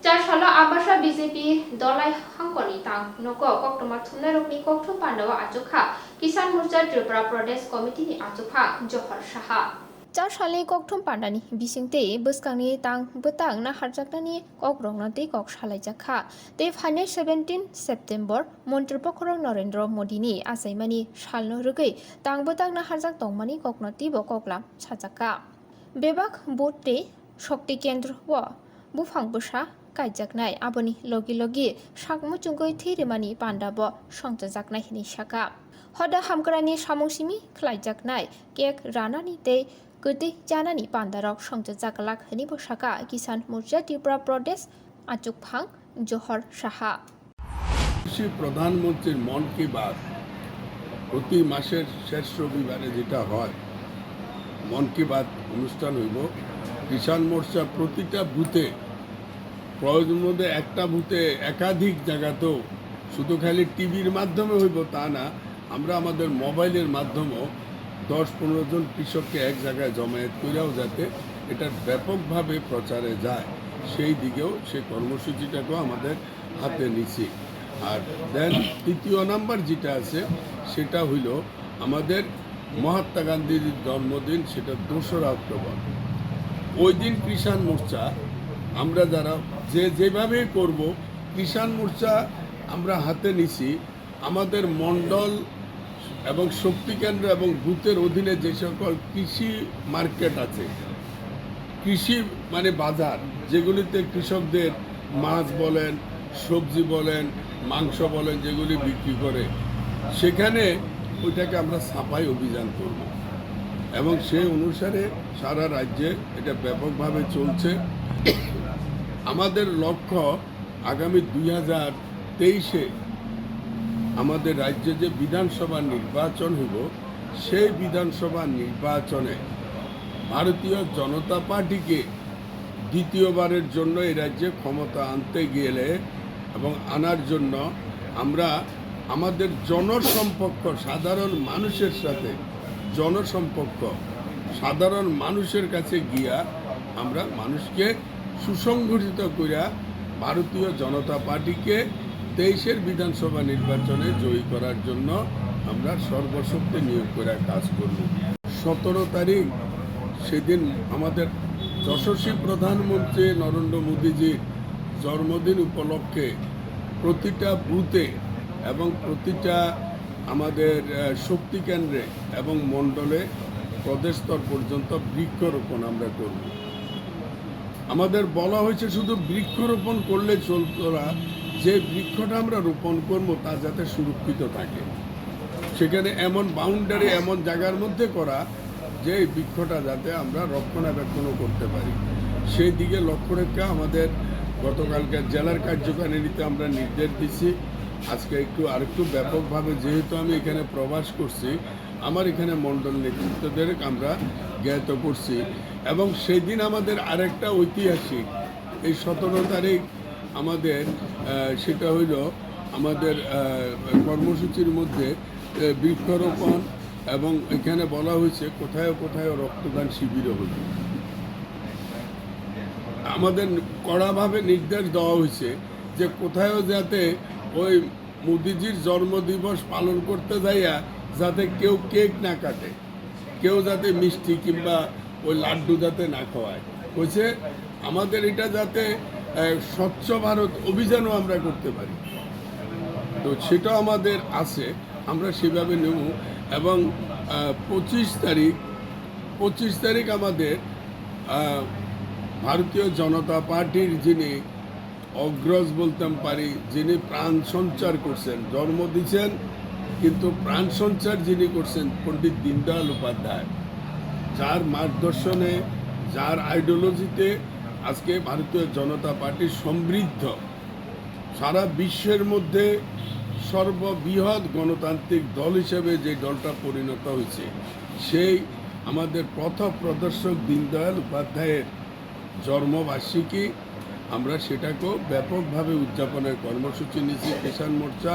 চারশালা Ambassa BJP Dalai হাঙ্কনি তাং knock কক্টমা থুমনারকনি কক্টম পান্ডাওয়া আচুখা কিষান মোর্চা ত্রিপুরা প্রদেশ কমিটিনি আচুখা জহর সাহা চারশাलनि कक्टम पान्डानि बिसिंते बसकांनि तां बतां ना हारजाकनानि कक्रंना तै कक सालायजाखा तै फाइने 17 सेप्टेम्बर मन्त्रि Bokhorok Narendra मोदीनि आचाइमानि सालनो रगै तां बतां ना हारजाक तंमानि ककना तिबो ककला साजाका बेबाक बोटे शक्ति केन्द्र व बुफां बसा काइजाकनाय आबनि लगी लगी साकमुचुंगै थैरेमानि पान्डाब संजाजाकनाय हिनि साका हदा हामग्रानि सामंसिमि खलायजाकनाय केक रानानि तै गति जानानि पान्डारक संजाजाकलाक हिनि बसाका किसान मोर्चा त्रिपुरा प्रदेश आचुकफां जहर साहा প্রধানমন্ত্রীর মন কি বাত প্রতি মাসের শেষ রবিবারে যেটা হয় মন কি বাত অনুষ্ঠান হইব কিষান মোর্চা প্রতিটা বুথে প্রয়োজন মধ্যে একটা বুথে একাধিক জায়গাতেও শুধু খালি টিভির মাধ্যমে হইব তা না আমরা আমাদের মোবাইলের মাধ্যমেও 10-15 জন কৃষককে এক জায়গায় জমায়েত করেও যাতে এটা ব্যাপকভাবে প্রচারে যায় সেই দিকেও সেই কর্মসূচিটাকেও আমাদের হাতে নিছি আর দেন তৃতীয় নাম্বার যেটা আছে সেটা হইল আমাদের মহাত্মা গান্ধীর জন্মদিন সেটা 2রা অক্টোবর ওই দিন কিষান মোর্চা আমরা যারা যেভাবে করব কিষান মোর্চা আমরা হাতে নিছি আমাদের মণ্ডল এবং শক্তি কেন্দ্র এবং বুথের অধীনে যে সকল কৃষি মার্কেট আছে কৃষি মানে বাজার যেগুলিতে কৃষকদের মাছ বলেন সবজি বলেন মাংস বলেন যেগুলি বিক্রি করে সেখানে ওইটাকে আমরা সাফাই অভিযান করব এবং সেই অনুসারে সারা রাজ্যে এটা ব্যাপকভাবে চলছে আমাদের লক্ষ্য আগামী 2023-এ আমাদের রাজ্যে যে বিধানসভা নির্বাচন হইব সেই বিধানসভা নির্বাচনে ভারতীয় জনতা পার্টিকে দ্বিতীয়বারের জন্য এই রাজ্যে ক্ষমতা আনতে গেলে এবং আনার জন্য আমরা আমাদের জনসম্পর্ক সাধারণ মানুষের সাথে জনসম্পর্ক সাধারণ মানুষের কাছে গিয়া আমরা মানুষকে সুসংগঠিত করিয়া ভারতীয় জনতা পার্টিকে 23-এর বিধানসভা নির্বাচনে জয়ী করার জন্য আমরা সর্বশক্তি নিয়োগ করে কাজ করব 17 তারিখ সেদিন আমাদের যশস্বী প্রধানমন্ত্রী নরেন্দ্র মোদীজির জন্মদিন উপলক্ষে প্রতিটা বুথে এবং প্রতিটা আমাদের শক্তি কেন্দ্রে এবং মণ্ডলে প্রদেশ স্তর পর্যন্ত বৃক্ষরোপণ আমরা করব আমাদের বলা হয়েছে শুধু বৃক্ষরোপণ করলে চলতো না যে বৃক্ষটা আমরা রোপণ করব তা যাতে সুরক্ষিত থাকে সেখানে এমন বাউন্ডারি এমন জায়গার মধ্যে করা যে বৃক্ষটা যাতে আমরা রক্ষণাবেক্ষণও করতে পারি সেই দিকে লক্ষ্য রেখে আমাদের গতকালকে জেলার কার্যকারিণীতে আমরা নির্দেশ দিচ্ছি আজকে আরেকটু ব্যাপকভাবে যেহেতু আমি এখানে প্রবাস করছি আমার এখানে মণ্ডল নেতৃত্বদের আমরা জ্ঞাত করছি এবং সেই দিন আমাদের আরেকটা ঐতিহাসিক এই 17 তারিখ আমাদের সেটা হইল আমাদের কর্মসূচির মধ্যে বৃক্ষরোপণ এবং এখানে বলা হয়েছে কোথায় কোথায় রক্তদান শিবিরও হইল আমাদের কড়াভাবে নির্দেশ দেওয়া হয়েছে যে কোথায়ও যাতে ওই মোদিজির জন্মদিবস পালন করতে যাইয়া যাতে কেউ কেক না কাটে কেউ যাতে মিষ্টি কিংবা ওই লাড্ডু যাতে না খাওয়ায় হয়েছে আমাদের এটা যাতে স্বচ্ছ ভারত অভিযানও আমরা করতে পারি তো সেটা আমাদের আছে আমরা সেভাবে নেব এবং 25 তারিখ আমাদের ভারতীয় জনতা পার্টির যিনি অগ্রজ বলতাম পারি যিনি প্রাণ সঞ্চার করছেন জন্ম দিয়েছেন কিন্তু প্রাণ সঞ্চার যিনি করছেন পণ্ডিত দীনদয়াল উপাধ্যায় যার মার্গদর্শনে যার আইডিওলজিতে আজকে ভারতীয় জনতা পার্টি সমৃদ্ধ সারা বিশ্বের মধ্যে সর্ববৃহৎ গণতান্ত্রিক দল হিসেবে যে দলটা পরিণত হয়েছে সেই আমাদের পথ প্রদর্শক দীনদয়াল উপাধ্যায়ের জন্মবার্ষিকী আমরা সেটাকেও ব্যাপকভাবে উদযাপনের কর্মসূচি নিয়েছি কিষান মোর্চা